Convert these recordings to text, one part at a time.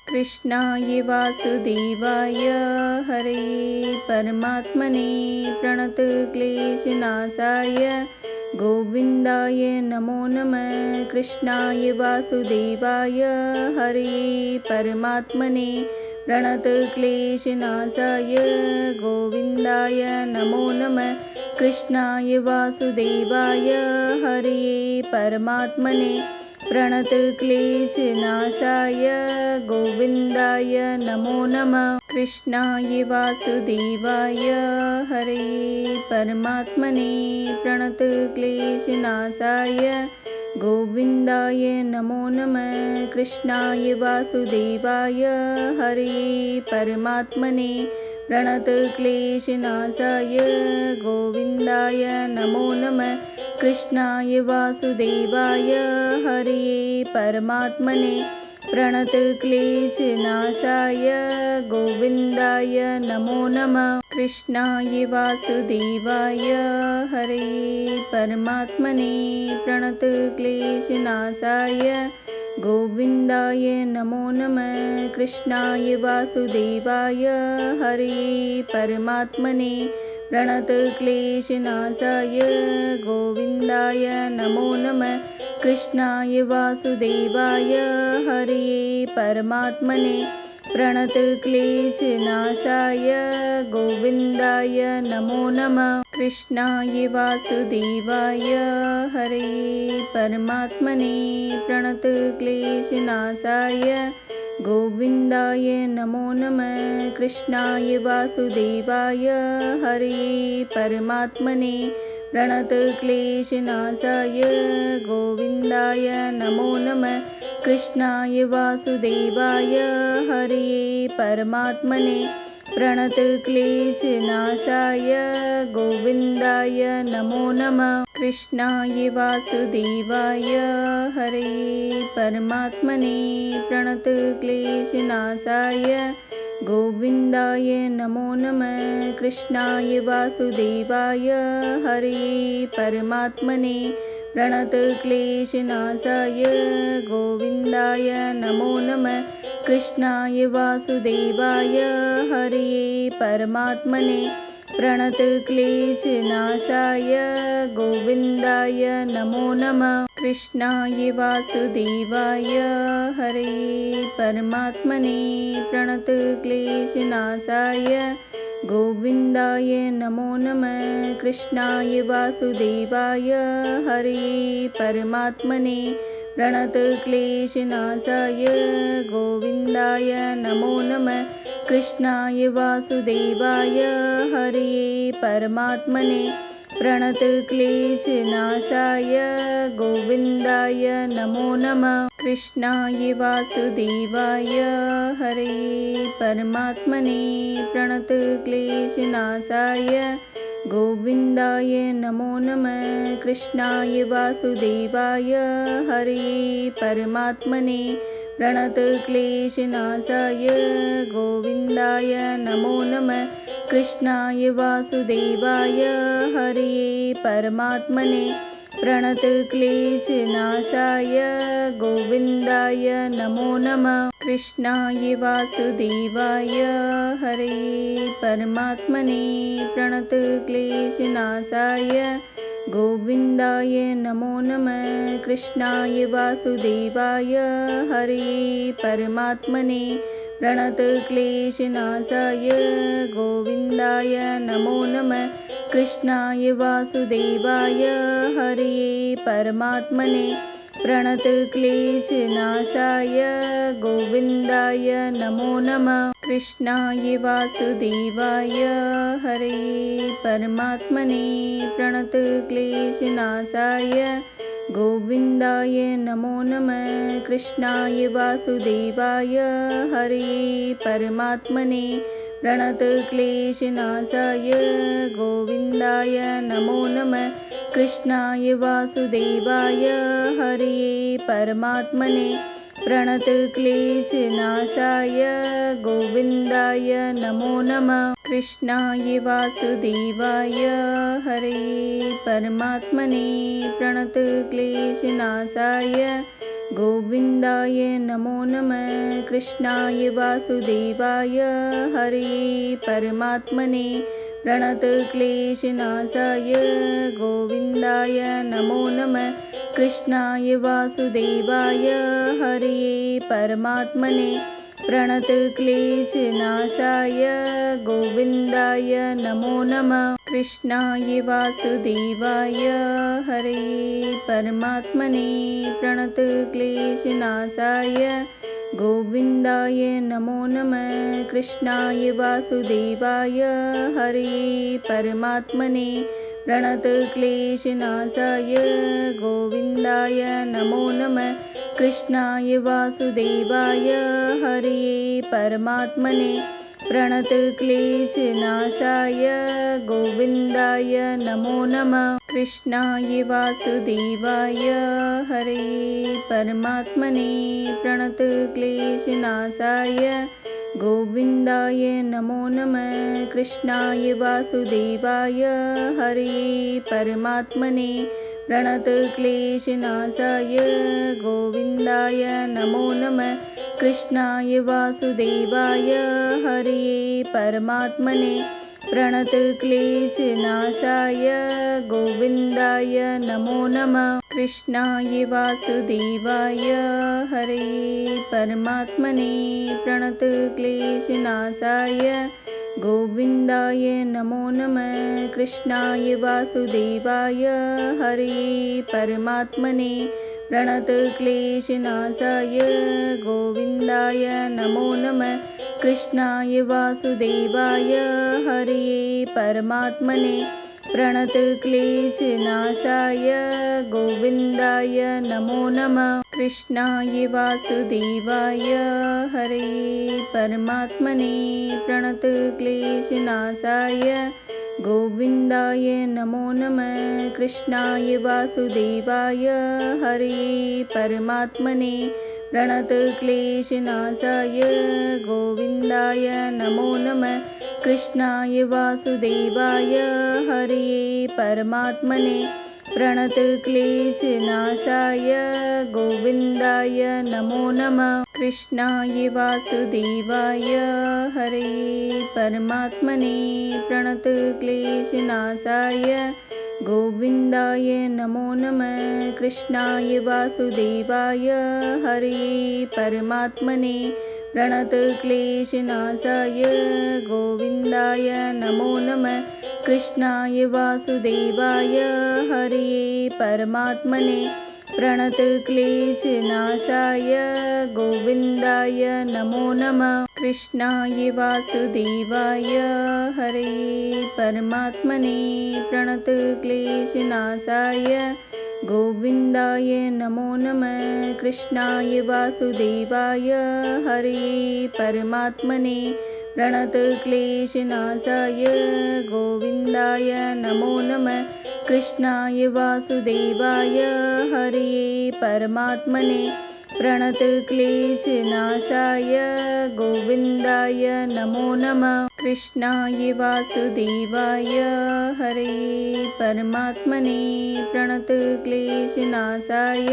कृष्णाय वासुदेवाय हरे परमात्मने प्रणतक्लेशनाशाय गोविन्दाय नमो नमः। कृष्णाय वासुदेवाय हरे परमात्मने प्रणतक्लेशनाशाय गोविन्दाय नमो नमः। कृष्णाय वासुदेवाय हरे परमात्मने प्रणतक्लेशनाशाय गोविन्दाय नमो नमः। कृष्णाय वासुदेवाय हरे परमात्मने प्रणतक्लेशनाशाय गोविन्दाय नमो नमः। कृष्णाय वासुदेवाय हरे परमात्मने प्रणतक्लेशनाशाय गोविन्दाय नमो नमः। कृष्णाय वासुदेवाय हरे परमात्मने प्रणतक्लेशनाशाय गोविन्दाय नमो नमः। कृष्णाय वासुदेवाय हरे परमात्मने प्रणतक्लेशनाशाय गोविन्दाय नमो नमः। कृष्णाय वासुदेवाय हरे परमात्मने प्रणतक्लेशनाशाय गोविन्दाय नमो नमः। कृष्णाय वासुदेवाय हरे परमात्मने प्रणतक्लेशनाशाय गोविन्दाय नमो नमः। कृष्णाय वासुदेवाय हरे परमात्मने प्रणतक्लेशनाशाय गोविन्दाय नमो नमः। कृष्णाय वासुदेवाय हरे परमात्मने प्रणतक्लेशनाशाय गोविन्दाय नमो नमः। कृष्णाय वासुदेवाय हरे परमात्मने प्रणतक्लेशनाशाय गोविन्दाय नमो नमः। कृष्णाय वासुदेवाय हरे परमात्मने प्रणतक्लेशनाशाय गोविन्दाय नमो नमः। कृष्णाय वासुदेवाय हरे परमात्मने प्रणतक्लेशनाशाय गोविन्दाय नमो नमः। कृष्णाय वासुदेवाय हरे परमात्मने प्रणतक्लेशनाशाय गोविन्दाय नमो नमः। कृष्णाय वासुदेवाय हरे परमात्मने प्रणतक्लेशनाशाय गोविन्दाय नमो नमः। कृष्णाय वासुदेवाय हरे परमात्मने प्रणतक्लेशनाशाय गोविन्दाय नमो नमः। कृष्णाय वासुदेवाय हरे परमात्मने प्रणतक्लेशनाशाय गोविन्दाय नमो नमः। कृष्णाय वासुदेवाय हरे परमात्मने प्रणतक्लेशनाशाय गोविन्दाय नमो नमः। कृष्णाय वासुदेवाय हरे परमात्मने प्रणतक्लेशनाशाय गोविन्दाय नमो नमः। कृष्णाय वासुदेवाय हरे परमात्मने प्रणतक्लेशनाशाय गोविन्दाय नमो नमः। कृष्णाय वासुदेवाय हरे परमात्मने प्रणतक्लेशनाशाय गोविन्दाय नमो नमः। कृष्णाय वासुदेवाय हरे परमात्मने प्रणतक्लेशनाशाय गोविन्दाय नमो नमः। कृष्णाय वासुदेवाय हरे परमात्मने प्रणतक्लेशनाशाय गोविन्दाय नमो नमः। कृष्णाय वासुदेवाय हरे परमात्मने प्रणतक्लेशनाशाय गोविन्दाय नमो नमः। कृष्णाय वासुदेवाय हरे परमात्मने प्रणतक्लेशनाशाय गोविन्दाय नमो नमः। कृष्णाय वासुदेवाय हरे परमात्मने प्रणतक्लेशनाशाय गोविन्दाय नमो नमः। कृष्णाय वासुदेवाय हरे परमात्मने प्रणतक्लेशनाशाय गोविन्दाय नमो नमः। कृष्णाय वासुदेवाय हरे परमात्मने प्रणतक्लेशनाशाय गोविन्दाय नमो नमः। कृष्णाय वासुदेवाय हरे परमात्मने प्रणतक्लेशनाशाय गोविन्दाय नमो नमः। कृष्णाय वासुदेवाय हरे परमात्मने प्रणतक्लेशनाशाय गोविन्दाय नमो नमः। कृष्णाय वासुदेवाय हरे परमात्मने प्रणतक्लेशनाशाय गोविन्दाय नमो नमः। कृष्णाय वासुदेवाय हरे परमात्मने प्रणतक्लेशनाशाय गोविन्दाय नमो नमः। कृष्णाय वासुदेवाय हरे परमात्मने प्रणतक्लेशनाशाय गोविन्दाय नमो नमः। कृष्णाय वासुदेवाय हरे परमात्मने प्रणतक्लेशनाशाय गोविन्दाय नमो नमः। कृष्णाय वासुदेवाय हरे परमात्मने प्रणतक्लेशनाशाय गोविन्दाय नमो नमः। कृष्णाय वासुदेवाय हरे परमात्मने प्रणतक्लेशनाशाय गोविन्दाय नमो नमः। कृष्णाय वासुदेवाय हरे परमात्मने प्रणतक्लेशनाशाय गोविन्दाय नमो नमः। कृष्णाय वासुदेवाय हरे परमात्मने प्रणतक्लेशनाशाय गोविन्दाय नमो नमः। कृष्णाय वासुदेवाय हरे परमात्मने प्रणतक्लेशनाशाय गोविन्दाय नमो नमः। कृष्णाय वासुदेवाय हरे परमात्मने प्रणतक्लेशनाशाय गोविन्दाय नमो नमः। कृष्णाय वासुदेवाय हरे परमात्मने प्रणतक्लेशनाशाय गोविन्दाय नमो नमः। कृष्णाय वासुदेवाय हरे परमात्मने प्रणतक्लेशनाशाय गोविन्दाय नमो नमः। कृष्णाय वासुदेवाय हरे परमात्मने प्रणतक्लेशनाशाय गोविन्दाय नमो नमः। कृष्णाय वासुदेवाय हरे परमात्मने प्रणतक्लेशनाशाय गोविन्दाय नमो नमः। कृष्णाय वासुदेवाय हरे परमात्मने प्रणतक्लेशनाशाय गोविन्दाय नमो नमः। कृष्णाय वासुदेवाय हरे परमात्मने प्रणतक्लेशनाशाय गोविन्दाय नमो नमः। कृष्णाय वासुदेवाय हरे परमात्मने प्रणतक्लेशनाशाय गोविन्दाय नमो नमः। कृष्णाय वासुदेवाय हरे परमात्मने प्रणतक्लेशनाशाय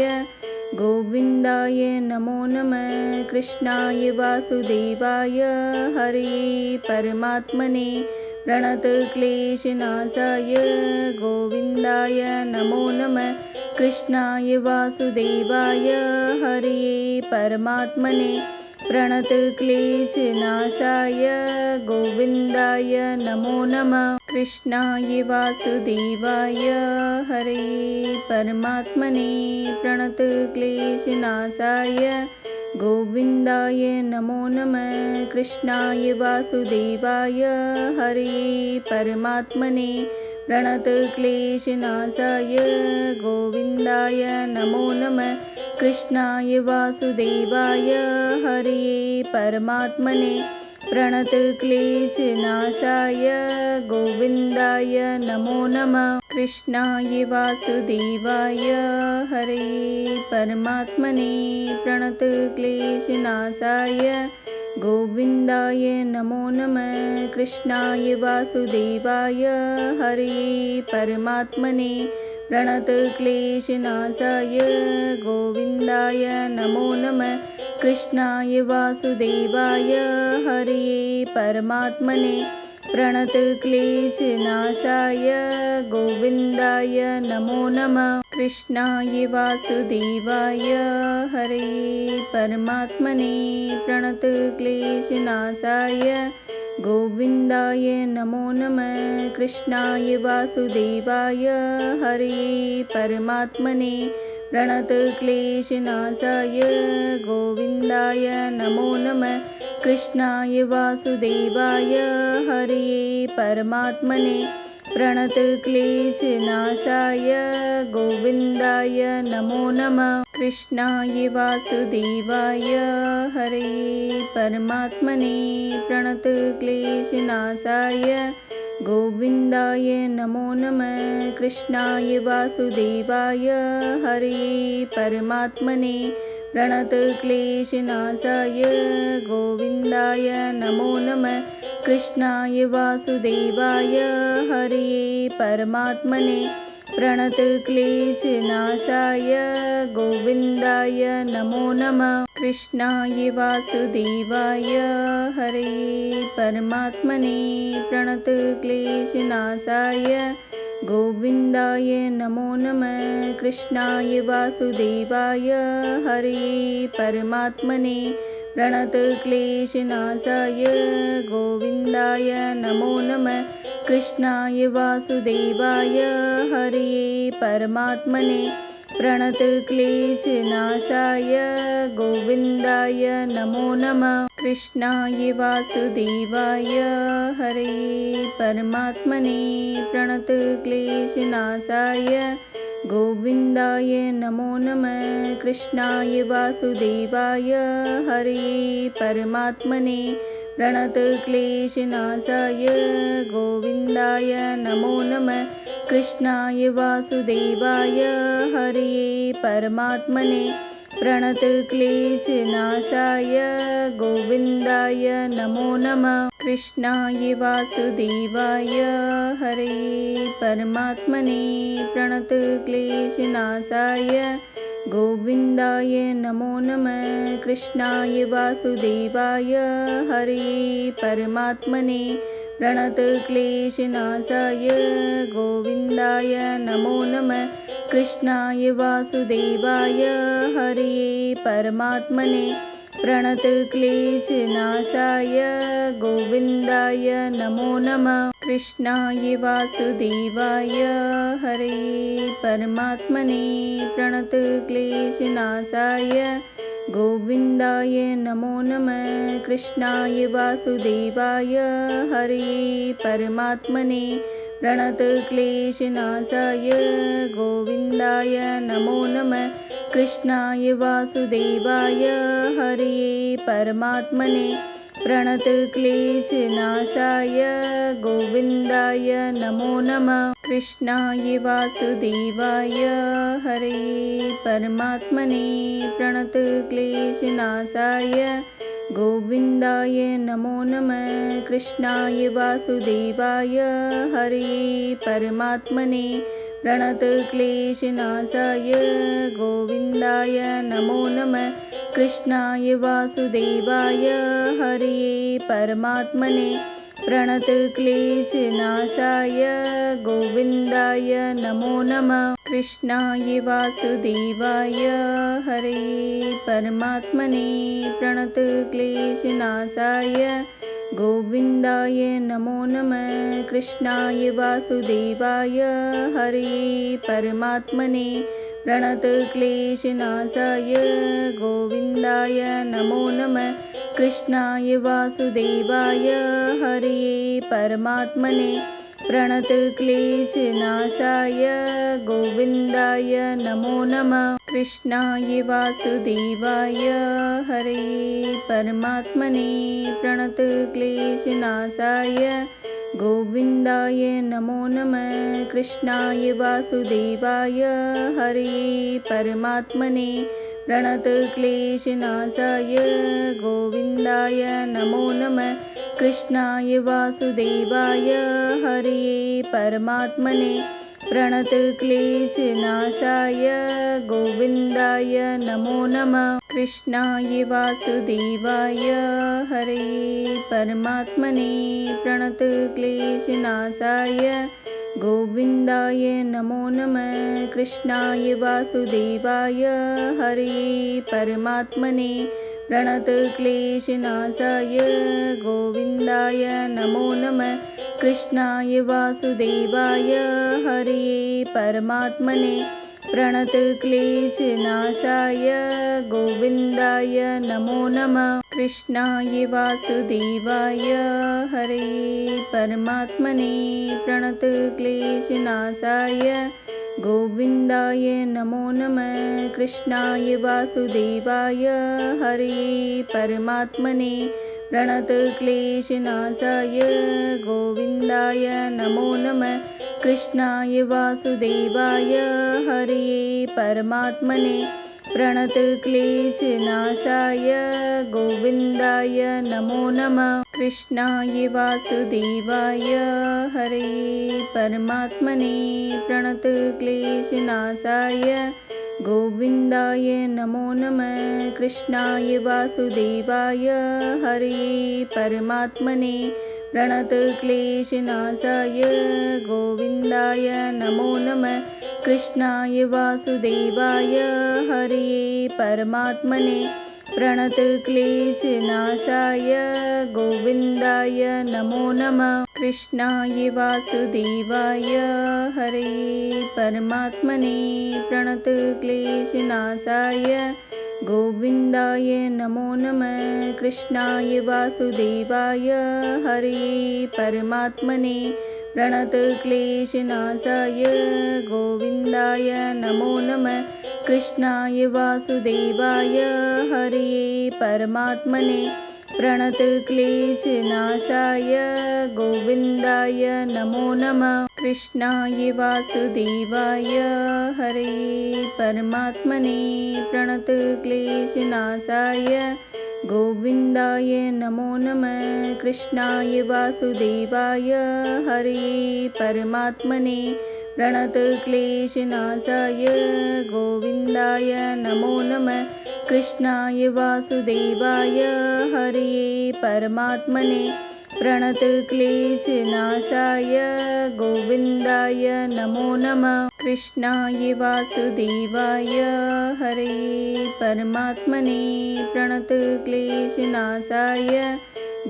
गोविन्दाय नमो नमः। कृष्णाय वासुदेवाय हरे परमात्मने प्रणतक्लेशनाशाय गोविन्दाय नमो नमः। कृष्णाय वासुदेवाय हरे परमात्मने प्रणतक्लेशनाशाय गोविन्दाय नमो नमः। कृष्णाय वासुदेवाय हरे परमात्मने प्रणतक्लेशनाशाय गोविन्दाय नमो नमः। कृष्णाय वासुदेवाय हरे परमात्मने प्रणतक्लेशनाशाय गोविन्दाय नमो नमः। कृष्णाय वासुदेवाय हरे परमात्मने प्रणतक्लेशनाशाय गोविन्दाय नमो नमः। कृष्णाय वासुदेवाय हरे परमात्मने प्रणतक्लेशनाशाय गोविन्दाय नमो नमः। कृष्णाय वासुदेवाय हरे परमात्मने प्रणतक्लेशनाशाय गोविन्दाय नमो नमः। कृष्णाय वासुदेवाय हरे परमात्मने प्रणतक्लेशनाशाय गोविन्दाय नमो नमः। कृष्णाय वासुदेवाय हरे परमात्मने प्रणतक्लेशनाशाय गोविन्दाय नमो नमः। कृष्णाय वासुदेवाय हरे परमात्मने प्रणतक्लेशनाशाय गोविन्दाय नमो नमः। कृष्णाय वासुदेवाय हरे परमात्मने प्रणतक्लेशनाशाय गोविन्दाय नमो नमः। कृष्णाय वासुदेवाय हरे परमात्मने प्रणतक्लेशनाशाय गोविन्दाय नमो नमः। कृष्णाय वासुदेवाय हरे परमात्मने प्रणतक्लेशनाशाय गोविन्दाय नमो नमः। कृष्णाय वासुदेवाय हरे परमात्मने प्रणतक्लेशनाशाय गोविन्दाय नमो नमः। कृष्णाय वासुदेवाय हरे परमात्मने प्रणतक्लेशनाशाय गोविन्दाय नमो नमः। कृष्णाय वासुदेवाय हरे परमात्मने प्रणतक्लेशनाशाय गोविन्दाय नमो नमः। कृष्णाय वासुदेवाय हरे परमात्मने प्रणतक्लेशनाशाय गोविन्दाय नमो नमः। कृष्णाय वासुदेवाय हरे परमात्मने प्रणतक्लेशनाशाय गोविन्दाय नमो नमः। कृष्णाय वासुदेवाय हरे परमात्मने प्रणतक्लेशनाशाय गोविन्दाय नमो नमः। कृष्णाय वासुदेवाय हरे परमात्मने प्रणतक्लेशनाशाय गोविन्दाय नमो नमः। कृष्णाय वासुदेवाय हरे परमात्मने प्रणतक्लेशनाशाय गोविन्दाय नमो नमः। कृष्णाय वासुदेवाय हरे परमात्मने प्रणतक्लेशनाशाय गोविन्दाय नमो नमः। कृष्णाय वासुदेवाय हरे परमात्मने प्रणतक्लेशनाशाय गोविन्दाय नमो नमः। कृष्णाय वासुदेवाय हरे परमात्मने प्रणतक्लेशनाशाय गोविन्दाय नमो नमः। कृष्णाय वासुदेवाय हरे परमात्मने प्रणतक्लेशनाशाय गोविन्दाय नमो नमः। कृष्णाय वासुदेवाय हरे परमात्मने प्रणतक्लेशनाशाय गोविन्दाय नमो नमः। कृष्णाय वासुदेवाय हरे परमात्मने प्रणतक्लेशनाशाय गोविन्दाय नमो नमः। कृष्णाय वासुदेवाय हरे परमात्मने प्रणतक्लेशनाशाय गोविन्दाय नमो नमः। कृष्णाय वासुदेवाय हरे परमात्मने प्रणतक्लेशनाशाय गोविन्दाय नमो नमः। कृष्णाय वासुदेवाय हरे परमात्मने प्रणतक्लेशनाशाय गोविन्दाय नमो नमः। कृष्णाय वासुदेवाय हरे परमात्मने प्रणतक्लेशनाशाय गोविन्दाय नमो नमः। कृष्णाय वासुदेवाय हरे परमात्मने प्रणतक्लेशनाशाय गोविन्दाय नमो नमः। कृष्णाय वासुदेवाय हरे परमात्मने प्रणतक्लेशनाशाय गोविन्दाय नमो नमः। कृष्णाय वासुदेवाय हरे परमात्मने प्रणतक्लेशनाशाय गोविन्दाय नमो नमः। कृष्णाय वासुदेवाय हरये परमात्मने प्रणतक्लेशनाशाय गोविन्दाय नमो नमः। कृष्णाय वासुदेवाय हरये परमात्मने प्रणतक्लेशनाशाय गोविन्दाय नमो नमः। कृष्णाय वासुदेवाय हरये परमात्मने प्रणतक्लेशनाशाय गोविन्दाय नमो नमः। कृष्णाय वासुदेवाय हरये परमात्मने प्रणतक्लेशनाशाय गोविन्दाय नमो नमः। कृष्णाय वासुदेवाय हरये परमात्मने प्रणतक्लेशनाशाय गोविन्दाय नमो नमः। कृष्णाय वासुदेवाय हरये परमात्मने प्रणतक्लेशनाशाय गोविन्दाय नमो नमः। कृष्णाय वासुदेवाय हरये परमात्मने प्रणतक्लेशनाशाय गोविन्दाय नमो नमः। कृष्णाय वासुदेवाय हरये परमात्मने प्रणतक्लेशनाशाय गोविन्दाय नमो नमः। कृष्णाय वासुदेवाय हरये परमात्मने प्रणतक्लेशनाशाय गोविन्दाय नमो नमः। कृष्णाय वासुदेवाय हरये परमात्मने प्रणतक्लेशनाशाय गोविन्दाय नमो नमः। कृष्णाय वासुदेवाय हरये परमात्मने प्रणतक्लेशनाशाय गोविन्दाय नमो नमः। कृष्णाय वासुदेवाय हरये परमात्मने प्रणतक्लेशनाशाय गोविन्दाय नमो नमः। कृष्णाय वासुदेवाय हरये परमात्मने प्रणतक्लेशनाशाय गोविन्दाय नमो नमः। कृष्णाय वासुदेवाय हरये परमात्मने प्रणतक्लेशनाशाय गोविन्दाय नमो नमः। कृष्णाय वासुदेवाय हरये परमात्मने प्रणतक्लेशनाशाय गोविन्दाय नमो नमः। कृष्णाय वासुदेवाय हरये परमात्मने प्रणतक्लेशनाशाय गोविन्दाय नमो नमः। कृष्णाय वासुदेवाय हरये परमात्मने प्रणतक्लेशनाशाय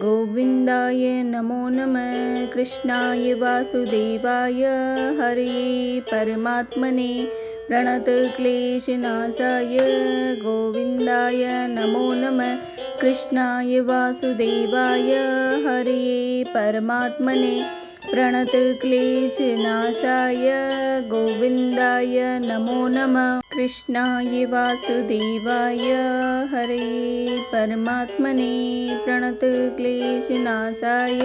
गोविन्दाय नमो नमः। कृष्णाय वासुदेवाय हरये परमात्मने प्रणतक्लेशनाशाय गोविन्दाय नमो नमः। कृष्णाय वासुदेवाय हरये परमात्मने प्रणतक्लेशनाशाय गोविन्दाय नमो नमः। कृष्णाय वासुदेवाय हरये परमात्मने प्रणतक्लेशनाशाय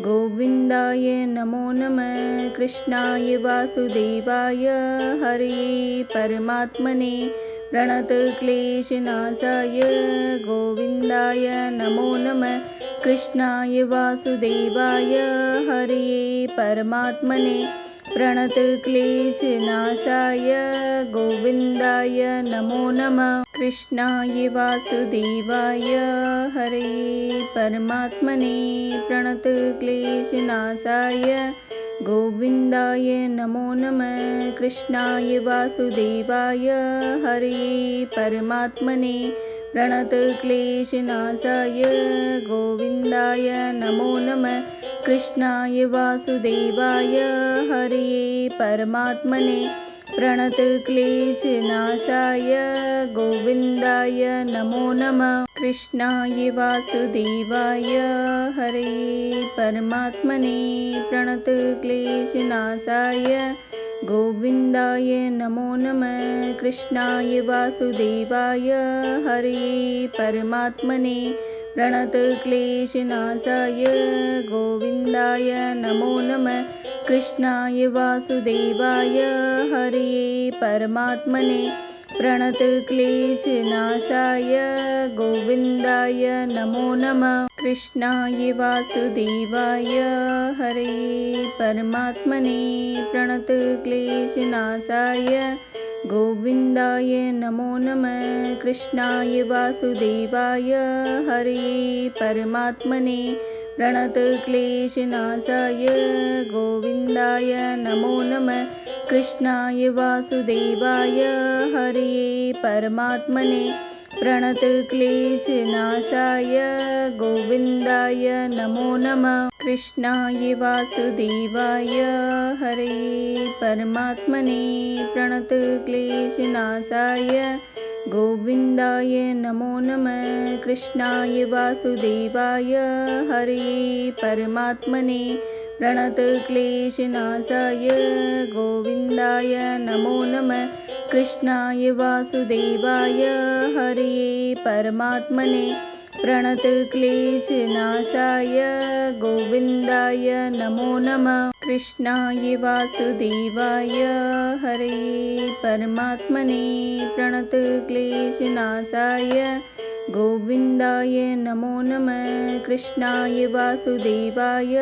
गोविन्दाय नमो नमः। कृष्णाय वासुदेवाय हरये परमात्मने प्रणतक्लेशनाशाय गोविन्दाय नमो नमः। कृष्णाय वासुदेवाय हरये परमात्मने प्रणतक्लेशनाशाय गोविन्दाय नमो नमः। कृष्णाय वासुदेवाय हरये परमात्मने प्रणतक्लेशनाशाय गोविन्दाय नमो नमः। कृष्णाय वासुदेवाय हरये परमात्मने प्रणतक्लेशनाशाय गोविन्दाय नमो नमः। कृष्णाय वासुदेवाय हरये परमात्मने प्रणतक्लेशनाशाय गोविन्दाय नमो नमः। कृष्णाय वासुदेवाय हरये परमात्मने प्रणतक्लेशनाशाय गोविन्दाय नमो नमः। कृष्णाय वासुदेवाय हरये परमात्मने प्रणतक्लेशनाशाय गोविन्दाय नमो नमः। कृष्णाय वासुदेवाय हरये परमात्मने प्रणतक्लेशनाशाय गोविन्दाय नमो नमः। कृष्णाय वासुदेवाय हरे परमात्मने प्रणतक्लेशनाशाय गोविन्दाय नमो नमः। कृष्णाय वासुदेवाय हरे परमात्मने प्रणतक्लेशनाशाय गोविन्दाय नमो नमः। कृष्णाय वासुदेवाय हरे परमात्मने प्रणतक्लेशनाशाय गोविन्दाय नमो नमः। कृष्णाय वासुदेवाय हरे परमात्मने प्रणतक्लेशनाशाय गोविन्दाय नमो नमः। कृष्णाय वासुदेवाय हरे परमात्मने प्रणतक्लेशनाशाय गोविन्दाय नमो नमः। कृष्णाय वासुदेवाय हरे परमात्मने प्रणतक्लेशनाशाय गोविन्दाय नमो नमः। कृष्णाय वासुदेवाय हरे परमात्मने प्रणतक्लेशनाशाय गोविन्दाय नमो नमः। कृष्णाय वासुदेवाय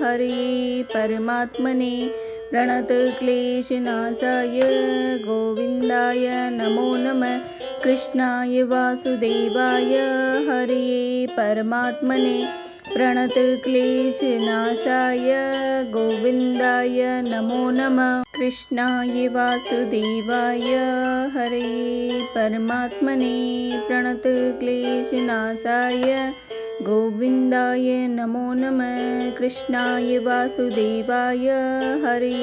हरे परमात्मने प्रणतक्लेशनाशाय गोविन्दाय नमो नमः। कृष्णाय वासुदेवाय हरे परमात्मने प्रणतक्लेशनाशाय गोविन्दाय नमो नमः। कृष्णाय वासुदेवाय हरे परमात्मने प्रणतक्लेशनाशाय गोविन्दाय नमो नमः। कृष्णाय वासुदेवाय हरे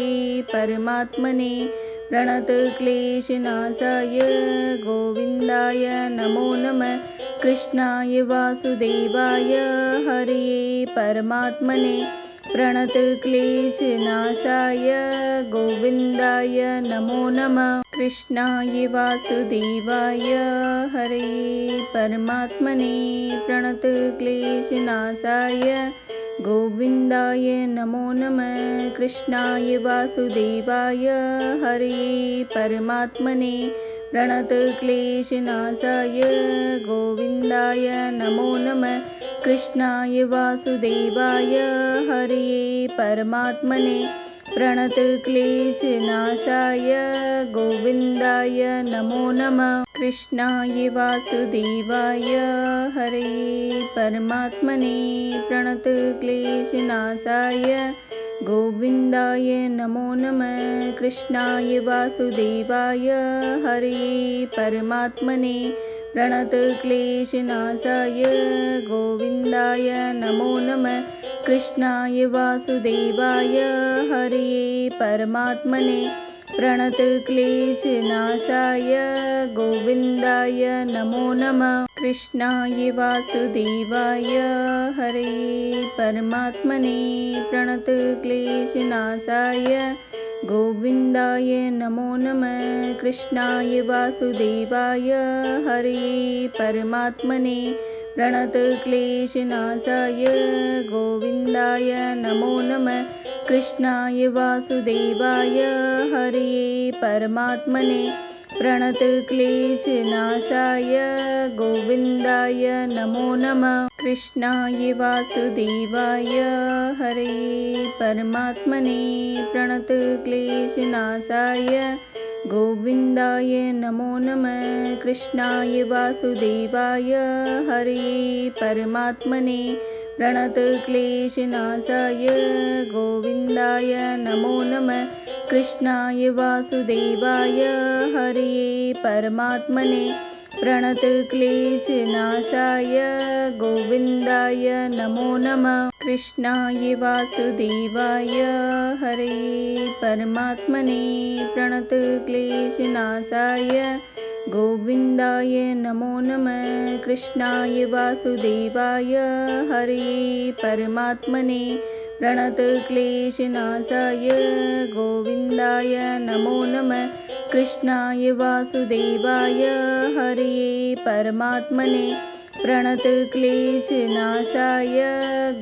परमात्मने प्रणतक्लेशनाशाय गोविन्दाय नमो नमः। कृष्णाय वासुदेवाय हरे परमात्मने प्रणतक्लेशनाशाय गोविन्दाय नमो नमः। कृष्णाय वासुदेवाय हरे परमात्मने प्रणतक्लेशनाशाय गोविन्दाय नमो नमः। कृष्णाय वासुदेवाय हरे परमात्मने प्रणतक्लेशनाशाय गोविन्दाय नमो नमः। कृष्णाय वासुदेवाय हरे परमात्मने प्रणतक्लेशनाशाय गोविन्दाय नमो नमः। कृष्णाय वासुदेवाय हरे परमात्मने प्रणतक्लेशनाशाय गोविन्दाय नमो नमः। कृष्णाय वासुदेवाय हरे परमात्मने प्रणतक्लेशनाशाय गोविन्दाय नमो नमः। कृष्णाय वासुदेवाय हरे परमात्मने प्रणतक्लेशनाशाय गोविन्दाय नमो नमः। कृष्णाय वासुदेवाय हरे परमात्मने प्रणतक्लेशनाशाय गोविन्दाय नमो नमः। कृष्णाय वासुदेवाय हरे परमात्मने प्रणतक्लेशनाशाय गोविन्दाय नमो नमः। कृष्णाय वासुदेवाय हरे परमात्मने प्रणतक्लेशनाशाय गोविन्दाय नमो नमः। कृष्णाय वासुदेवाय हरे परमात्मने प्रणतक्लेशनाशाय गोविन्दाय नमो नमः। कृष्णाय वासुदेवाय हरे परमात्मने प्रणतक्लेशनाशाय गोविन्दाय नमो नमः। कृष्णाय वासुदेवाय हरे परमात्मने प्रणतक्लेशनाशाय गोविन्दाय नमो नमः। कृष्णाय वासुदेवाय हरे परमात्मने प्रणतक्लेशनाशाय गोविन्दाय नमो नमः। कृष्णाय वासुदेवाय हरे परमात्मने प्रणतक्लेशनाशाय गोविन्दाय नमो नमः। कृष्णाय वासुदेवाय हरे परमात्मने प्रणतक्लेशनाशाय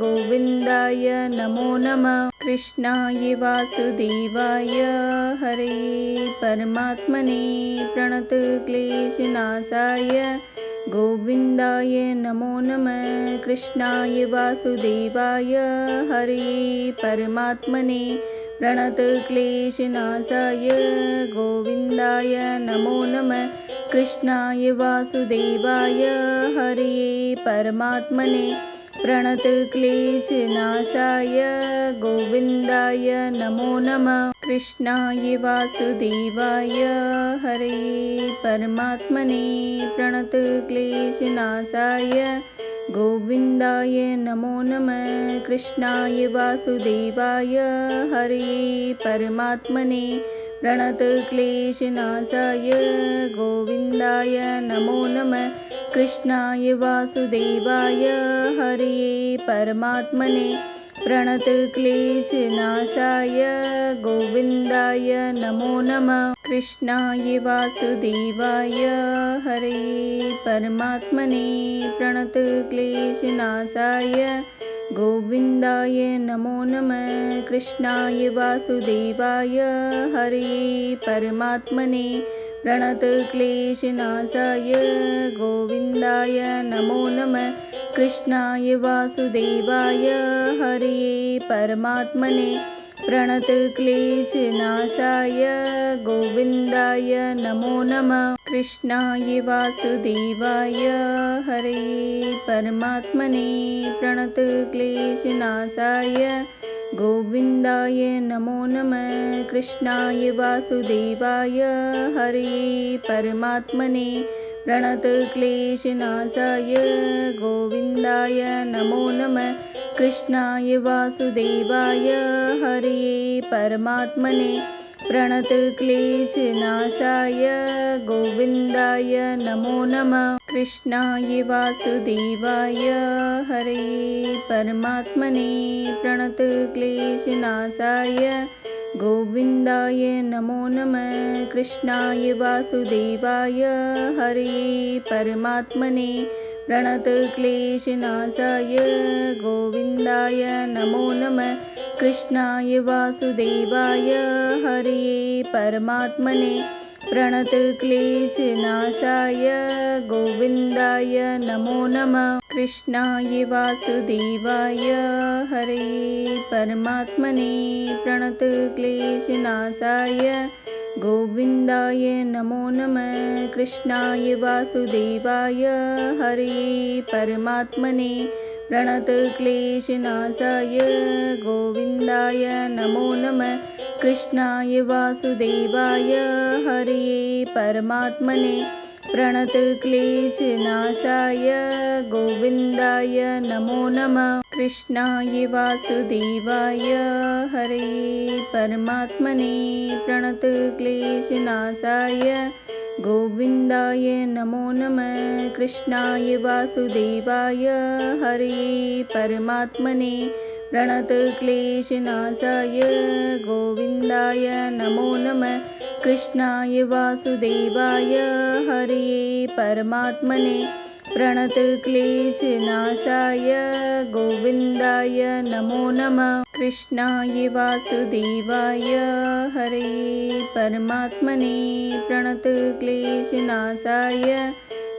गोविन्दाय नमो नमः। कृष्णाय वासुदेवाय हरे परमात्मने प्रणतक्लेशनाशाय गोविन्दाय नमो नमः। कृष्णाय वासुदेवाय हरे परमात्मने प्रणतक्लेशनाशाय गोविन्दाय नमो नमः। कृष्णाय वासुदेवाय हरे परमात्मने प्रणतक्लेशनाशाय गोविन्दाय नमो नमः। कृष्णाय वासुदेवाय हरे परमात्मने प्रणतक्लेशनाशाय गोविन्दाय नमो नमः। कृष्णाय वासुदेवाय हरे परमात्मने प्रणतक्लेशनाशाय गोविन्दाय नमो नमः। कृष्णाय वासुदेवाय हरे परमात्मने प्रणतक्लेशनाशाय गोविन्दाय नमो नमः। कृष्णाय वासुदेवाय हरे परमात्मने प्रणतक्लेशनाशाय गोविन्दाय नमो नमः। कृष्णाय वासुदेवाय हरे परमात्मने प्रणतक्लेशनाशाय गोविन्दाय नमो नमः। कृष्णाय वासुदेवाय हरे परमात्मने प्रणतक्लेशनाशाय गोविन्दाय नमो नमः। कृष्णाय वासुदेवाय हरे परमात्मने प्रणतक्लेशनाशाय गोविन्दाय नमो नमः। कृष्णाय वासुदेवाय हरे परमात्मने प्रणतक्लेशनाशाय गोविन्दाय नमो नमः। कृष्णाय वासुदेवाय हरे परमात्मने प्रणतक्लेशनाशाय गोविन्दाय नमो नमः। कृष्णाय वासुदेवाय हरे परमात्मने प्रणतक्लेशनाशाय गोविन्दाय नमो नमः। कृष्णाय वासुदेवाय हरे परमात्मने प्रणतक्लेशनाशाय गोविन्दाय नमो नमः। कृष्णाय वासुदेवाय हरे परमात्मने प्रणतक्लेशनाशाय गोविन्दाय नमो नमः। कृष्णाय वासुदेवाय हरे परमात्मने प्रणतक्लेशनाशाय गोविन्दाय नमो नमः। कृष्णाय वासुदेवाय हरे परमात्मने प्रणतक्लेशनाशाय गोविन्दाय नमो नमः। कृष्णाय वासुदेवाय हरे परमात्मने प्रणतक्लेशनाशाय गोविन्दाय नमो नमः। कृष्णाय वासुदेवाय हरे परमात्मने प्रणतक्लेशनाशाय गोविन्दाय नमो नमः। कृष्णाय वासुदेवाय हरे परमात्मने प्रणतक्लेशनाशाय गोविन्दाय नमो नमः। कृष्णाय वासुदेवाय हरे परमात्मने प्रणतक्लेशनाशाय गोविन्दाय नमो नमः। कृष्णाय वासुदेवाय हरे परमात्मने प्रणतक्लेशनाशाय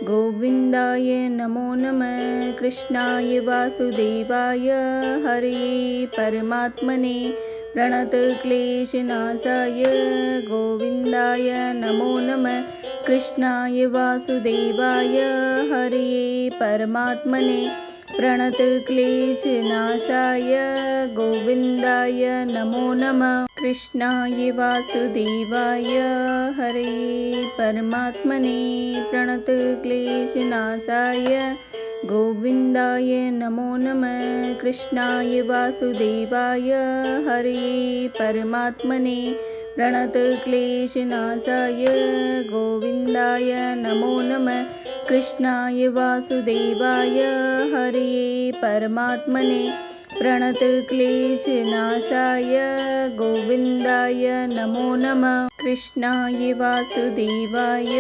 गोविन्दाय नमो नमः। कृष्णाय वासुदेवाय हरे परमात्मने प्रणतक्लेशनाशाय गोविन्दाय नमो नमः। कृष्णाय वासुदेवाय हरे परमात्मने प्रणतक्लेशनाशाय गोविन्दाय नमो नमः। कृष्णाय वासुदेवाय हरे परमात्मने प्रणतक्लेशनाशाय गोविन्दाय नमो नमः। कृष्णाय वासुदेवाय हरे परमात्मने प्रणतक्लेशनाशाय गोविन्दाय नमो नमः। कृष्णाय वासुदेवाय हरे परमात्मने प्रणतक्लेशनाशाय गोविन्दाय नमो नमः। कृष्णाय वासुदेवाय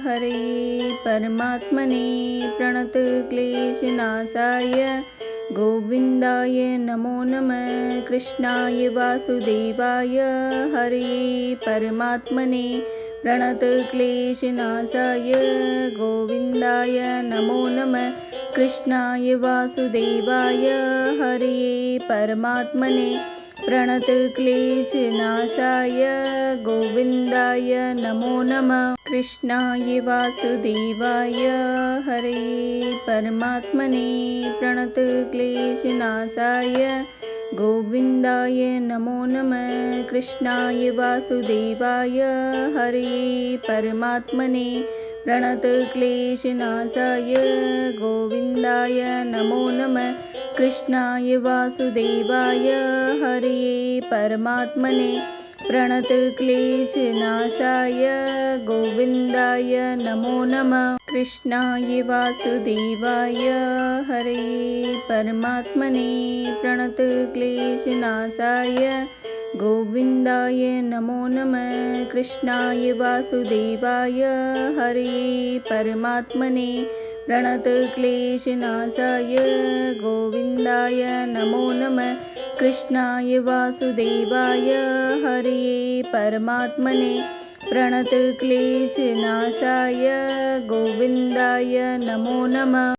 हरे परमात्मने प्रणतक्लेशनाशाय गोविन्दाय नमो नमः। कृष्णाय वासुदेवाय हरे परमात्मने प्रणतक्लेशनाशाय गोविन्दाय नमो नमः। कृष्णाय वासुदेवाय हरे परमात्मने प्रणतक्लेशनाशाय गोविन्दाय नमो नमः। कृष्णाय वासुदेवाय हरे परमात्मने प्रणतक्लेशनाशाय गोविन्दाय नमो नमः। कृष्णाय वासुदेवाय हरे परमात्मने प्रणतक्लेशनाशाय गोविन्दाय नमो नमः। कृष्णाय वासुदेवाय हरे परमात्मने प्रणतक्लेशनाशाय गोविन्दाय नमो नमः। कृष्णाय वासुदेवाय हरे परमात्मने प्रणतक्लेशनाशाय गोविन्दाय नमो नमः। कृष्णाय वासुदेवाय हरे परमात्मने प्रणतक्लेशनाशाय गोविन्दाय नमो नमः। कृष्णाय वासुदेवाय हरे परमात्मने प्रणतक्लेशनाशाय गोविन्दाय नमो नमः।